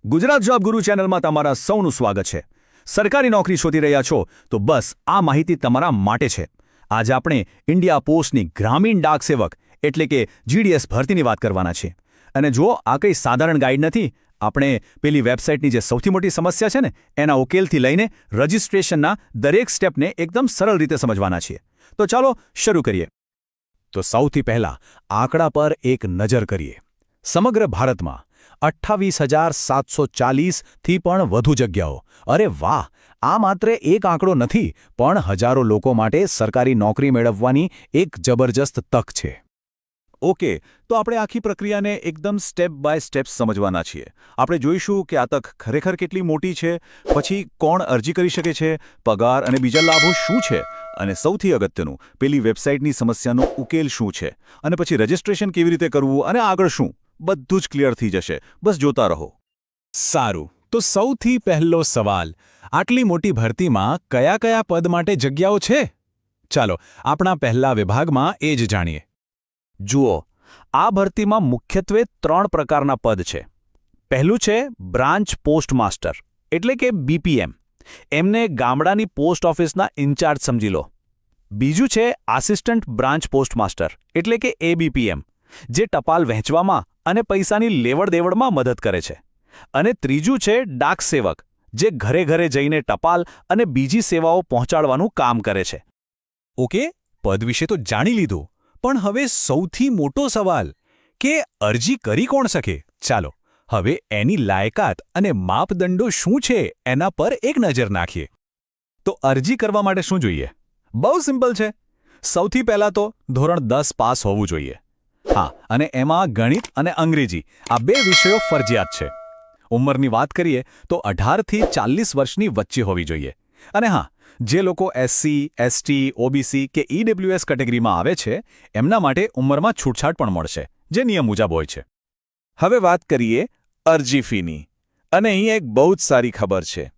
Gujarat job ગુરુ ચેનલમાં તમારા સૌનું સ્વાગત છે। સરકારી નોકરી શોધી રહ્યા છો તો બસ આ માહિતી તમારા માટે છે। આજે આપણે ઇન્ડિયા પોસ્ટની ગ્રામીણ ડાક સેવક એટલે કે જીડીએસ ભરતીની વાત કરવાના છીએ। અને જો આ કંઈ સાધારણ ગાઈડ નથી, આપણે પેલી વેબસાઇટની જે સૌથી મોટી સમસ્યા છે ને એના ઉકેલથી લઈને રજિસ્ટ્રેશનના દરેક સ્ટેપને એકદમ સરળ રીતે સમજવાના છીએ। તો ચાલો શરૂ કરીએ। તો સૌથી પહેલા આંકડા પર એક નજર કરીએ। સમગ્ર ભારતમાં 28,740થી પણ વધુ જગ્યાઓ। અરે વાહ, આ માત્ર એક આંકડો નથી, પણ હજારો લોકો માટે સરકારી નોકરી મેળવવાની એક જબરજસ્ત તક છે। ઓકે, તો આપણે આખી પ્રક્રિયાને એકદમ સ્ટેપ બાય સ્ટેપ સમજવાના છીએ। આપણે જોઈશું કે આ તક ખરેખર કેટલી મોટી છે, પછી કોણ અરજી કરી શકે છે, પગાર અને બીજા લાભો શું છે, અને સૌથી અગત્યનું પેલી વેબસાઇટની સમસ્યાનો ઉકેલ શું છે, અને પછી રજિસ્ટ્રેશન કેવી રીતે કરવું અને આગળ શું, બધું જ ક્લિયર થઈ જશે। બસ જોતા રહો। સારું, તો સૌથી પહેલો સવાલ, આટલી મોટી ભરતીમાં કયા કયા પદ માટે જગ્યાઓ છે? ચાલો આપણા પહેલા વિભાગમાં એ જ જાણીએ। જુઓ, આ ભરતીમાં મુખ્યત્વે 3 પ્રકારના પદ છે। પહેલું છે બ્રાન્ચ પોસ્ટ માસ્ટર એટલે કે બીપીએમ, એમને ગામડાની પોસ્ટ ઓફિસના ઇન્ચાર્જ સમજી લો। બીજું છે આસિસ્ટન્ટ બ્રાન્ચ પોસ્ટ માસ્ટર એટલે કે એબીપીએમ, જે ટપાલ વહેંચવામાં અને પૈસાની લેવડ-દેવડમાં મદદ કરે છે। અને ત્રીજું છે ડાક સેવક, જે ઘરે ઘરે જઈને ટપાલ અને બીજી સેવાઓ પહોંચાડવાનું કામ કરે છે। ઓકે, પદ વિશે તો જાણી લીધું, પણ હવે સૌથી મોટો સવાલ કે અરજી કરી કોણ શકે? ચાલો હવે એની લાયકાત અને માપદંડો શું છે એના પર એક નજર નાખીએ। તો અરજી કરવા માટે શું જોઈએ? બહુ સિમ્પલ છે। સૌથી પહેલાં તો ધોરણ 10 પાસ હોવું જોઈએ। હા, અને એમાં ગણિત અને અંગ્રેજી આ 2 વિષયો ફરજિયાત છે। ઉંમરની વાત કરીએ તો 18થી 40 વર્ષની વચ્ચે હોવી જોઈએ। અને હા, જે લોકો એસસી, એસટી, ઓબીસી કે ઈડબ્લ્યુએસ કેટેગરીમાં આવે છે એમના માટે ઉંમરમાં છૂટછાટ પણ મળશે, જે નિયમ મુજબ હોય છે। હવે વાત કરીએ અરજી ફીની, અને અહીં એક બહુ જ સારી ખબર છે।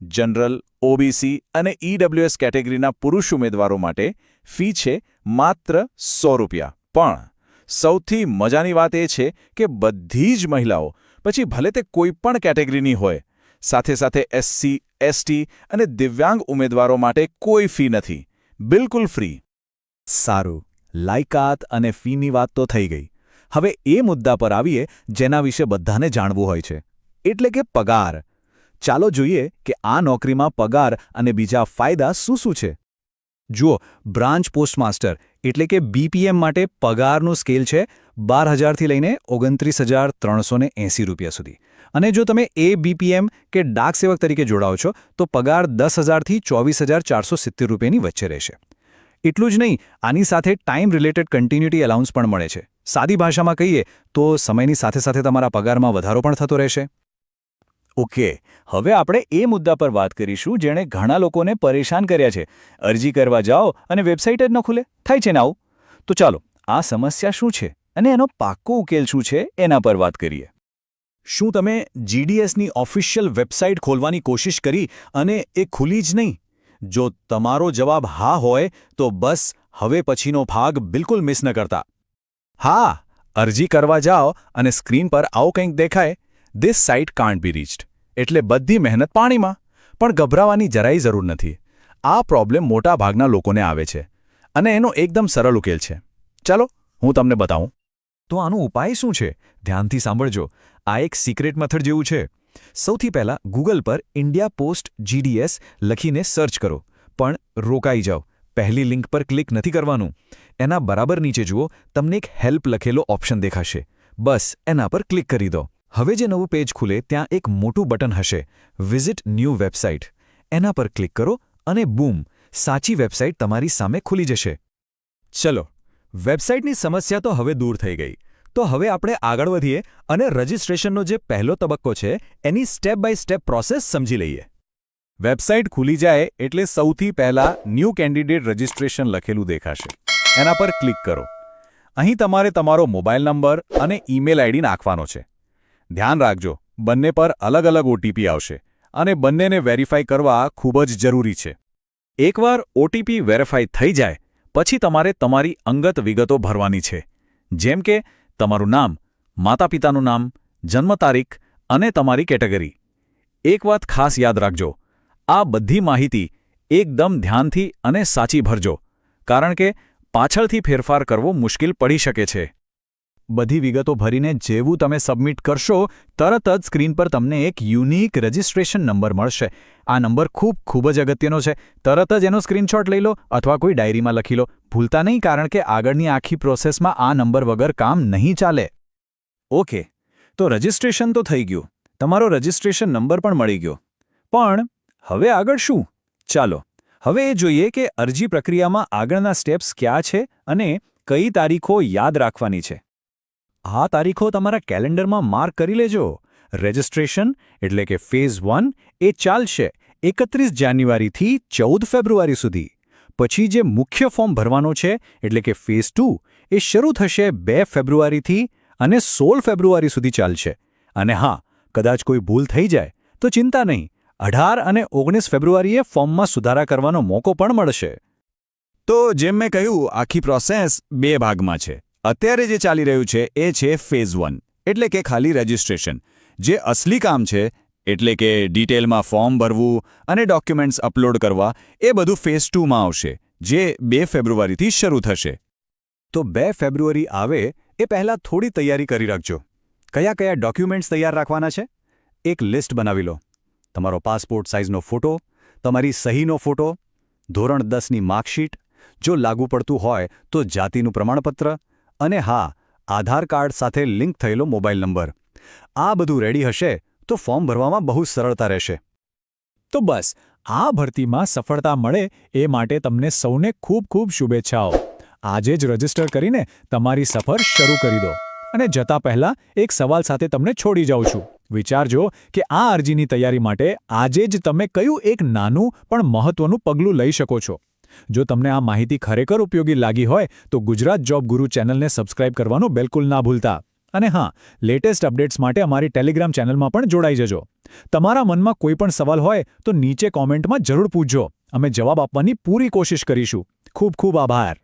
જનરલ, ઓબીસી અને ઈડબ્લ્યુએસ કેટેગરીના પુરુષ ઉમેદવારો માટે ફી છે માત્ર ₹100। પણ સૌથી મજાની વાત એ છે કે બધી જ મહિલાઓ, પછી ભલે તે કોઈ પણ કેટેગરીની હોય, સાથે સાથે એસસી, એસટી અને દિવ્યાંગ ઉમેદવારો માટે કોઈ ફી નથી, બિલકુલ ફ્રી। સારું, લાયકાત અને ફીની વાત તો થઈ ગઈ। હવે એ મુદ્દા પર આવીએ જેના વિશે બધાને જાણવું હોય છે, એટલે કે પગાર। ચાલો જોઈએ કે આ નોકરીમાં પગાર અને બીજા ફાયદા શું શું છે। જુઓ, બ્રાન્ચ પોસ્ટમાસ્ટર એટલે કે બીપીએમ માટે પગારનું સ્કેલ છે 12,000થી લઈને 29,380 રૂપિયા સુધી। અને જો તમે એબીપીએમ કે ડાક સેવક તરીકે જોડાઓ છો તો પગાર 10,000થી 24,470 રૂપિયાની વચ્ચે રહેશે। એટલું જ નહીં, આની સાથે ટાઈમ રિલેટેડ કન્ટિન્યુટી એલાઉન્સ પણ મળે છે। સાદી ભાષામાં કહીએ તો સમયની સાથે સાથે તમારા પગારમાં વધારો પણ થતો રહેશે। ઓકે, હવે આપણે એ મુદ્દા પર વાત કરીશું જેણે ઘણા લોકોને પરેશાન કર્યા છે। અરજી કરવા જાઓ અને વેબસાઇટ જ ન ખુલે, થાય છે ને આવું? તો ચાલો આ સમસ્યા શું છે અને એનો પાક્કો ઉકેલ શું છે એના પર વાત કરીએ। શું તમે જીડીએસની ઓફિશિયલ વેબસાઇટ ખોલવાની કોશિશ કરી અને એ ખુલી જ નહીં? જો તમારો જવાબ હા હોય તો બસ હવે પછીનો ભાગ બિલકુલ મિસ ન કરતા। હા, અરજી કરવા જાઓ અને સ્ક્રીન પર આવું કંઈક દેખાય, "this site can't B reached", એટલે બધી મહેનત પાણીમાં। પણ ગભરાવાની જરાય જરૂર નથી। આ પ્રોબ્લેમ મોટા ભાગના લોકોને આવે છે અને એનો એકદમ સરળ ઉકેલ છે। ચાલો હું તમને બતાવું। તો આનો ઉપાય શું છે? ધ્યાનથી સાંભળજો, આ એક સિક્રેટ મેથડ જેવું છે। સૌથી પહેલાં ગૂગલ પર ઇન્ડિયા પોસ્ટ જીડીએસ લખીને સર્ચ કરો, પણ રોકાઈ જાઓ, પહેલી લિંક પર ક્લિક નથી કરવાનું। એના બરાબર નીચે જુઓ, તમને એક હેલ્પ લખેલો ઓપ્શન દેખાશે, બસ એના પર ક્લિક કરી દો। હવે જે નવું પેજ ખુલે ત્યાં એક મોટું બટન હશે, વિઝિટ ન્યૂ વેબસાઇટ, એના પર ક્લિક કરો અને બૂમ, સાચી વેબસાઇટ તમારી સામે ખુલી જશે। ચલો, વેબસાઇટની સમસ્યા તો હવે દૂર થઈ ગઈ। તો હવે આપણે આગળ વધીએ અને રજિસ્ટ્રેશનનો જે પહેલો તબક્કો છે એની સ્ટેપ બાય સ્ટેપ પ્રોસેસ સમજી લઈએ। વેબસાઇટ ખુલી જાય એટલે સૌથી પહેલાં ન્યૂ કેન્ડિડેટ રજિસ્ટ્રેશન લખેલું દેખાશે, એના પર ક્લિક કરો। અહીં તમારે તમારો મોબાઈલ નંબર અને ઈમેલ આઈડી નાખવાનો છે। ધ્યાન રાખજો, બંને પર અલગ અલગ ઓટીપી આવશે અને બંનેને વેરીફાઈ કરવા ખૂબ જ જરૂરી છે। એકવાર ઓટીપી વેરીફાઈ થઈ જાય પછી તમારે તમારી અંગત વિગતો ભરવાની છે, જેમ કે તમારું નામ, માતા પિતાનું નામ, જન્મ તારીખ અને તમારી કેટેગરી. એક વાત ખાસ યાદ રાખજો, આ બધી માહિતી એકદમ ધ્યાનથી અને સાચી ભરજો, કારણ કે પાછળથી ફેરફાર કરવો મુશ્કેલ પડી શકે છે. બધી વિગતો ભરીને જેવું તમે સબમિટ કરશો તરત જ સ્ક્રીન પર તમને એક યુનિક રજિસ્ટ્રેશન નંબર મળશે. આ નંબર ખૂબ જ અગત્યનો છે. તરત જ એનો સ્ક્રીનશોટ લઈ લો અથવા કોઈ ડાયરીમાં લખી લો. ભૂલતા નહીં, કારણ કે આગળની આખી પ્રોસેસમાં આ નંબર વગર કામ નહીં ચાલે. ઓકે, તો રજિસ્ટ્રેશન તો થઈ ગયું, તમારો રજિસ્ટ્રેશન નંબર પણ મળી ગયો. પણ હવે આગળ શું? ચાલો હવે એ જોઈએ કે અરજી પ્રક્રિયામાં આગળના સ્ટેપ્સ ક્યાં છે અને કઈ તારીખો યાદ રાખવાની છે. આ તારીખો તમારા કેલેન્ડરમાં માર્ક કરી લેજો. રજિસ્ટ્રેશન એટલે કે ફેઝ 1 એ ચાલશે 31 જાન્યુઆરીથી 14 ફેબ્રુઆરી સુધી. પછી જે મુખ્ય ફોર્મ ભરવાનો છે એટલે કે ફેઝ 2 એ શરૂ થશે 2 ફેબ્રુઆરીથી અને 16 ફેબ્રુઆરી સુધી ચાલશે. અને હા, કદાચ કોઈ ભૂલ થઈ જાય તો ચિંતા નહીં, 18 અને 19 ફેબ્રુઆરીએ ફોર્મમાં સુધારા કરવાનો મોકો પણ મળશે. તો જેમ મેં કહ્યું, આખી પ્રોસેસ 2 ભાગમાં છે. અત્યારે જે ચાલી રહ્યું છે એ છે ફેઝ 1 એટલે કે ખાલી રજિસ્ટ્રેશન. જે અસલી કામ છે એટલે કે ડિટેલમાં ફોર્મ ભરવું અને ડોક્યુમેન્ટ્સ અપલોડ કરવા એ બધું ફેઝ 2માં આવશે, જે 2 ફેબ્રુઆરીથી શરૂ થશે. તો 2 ફેબ્રુઆરી આવે એ પહેલાં થોડી તૈયારી કરી રાખજો. કયા ડોક્યુમેન્ટ્સ તૈયાર રાખવાના છે? એક લિસ્ટ બનાવી લો. તમારો પાસપોર્ટ સાઇઝનો ફોટો, તમારી સહીનો ફોટો, ધોરણ 10ની માર્કશીટ, જો લાગુ પડતું હોય તો જાતિનું પ્રમાણપત્ર, અને હા, આધાર કાર્ડ સાથે લિંક થયેલો મોબાઈલ નંબર. આ બધું રેડી હશે તો ફોર્મ ભરવામાં બહુ સરળતા રહેશે. તો બસ, આ ભરતીમાં સફળતા મળે એ માટે તમને સૌને ખૂબ શુભેચ્છાઓ. આજે જ રજીસ્ટર કરીને તમારી સફર શરૂ કરી દો. અને જતા પહેલા એક સવાલ સાથે તમને છોડી જાઉં છું. વિચારજો કે આ અરજીની તૈયારી માટે આજે જ તમે કયું એક નાનું પણ મહત્વનું પગલું લઈ શકો છો. જો તમને આ માહિતી ખરેખર ઉપયોગી લાગી હોય તો ગુજરાત જોબ ગુરુ ચેનલને સબસ્ક્રાઇબ કરવાનું બિલકુલ ના ભૂલતા. અને હા, લેટેસ્ટ અપડેટ્સ માટે અમારી ટેલિગ્રામ ચેનલમાં પણ જોડાઈ જજો. તમારા મનમાં કોઈ પણ સવાલ હોય તો નીચે કોમેન્ટમાં જરૂર પૂછજો. અમે જવાબ આપવાની પૂરી કોશિશ કરીશું. ખૂબ આભાર.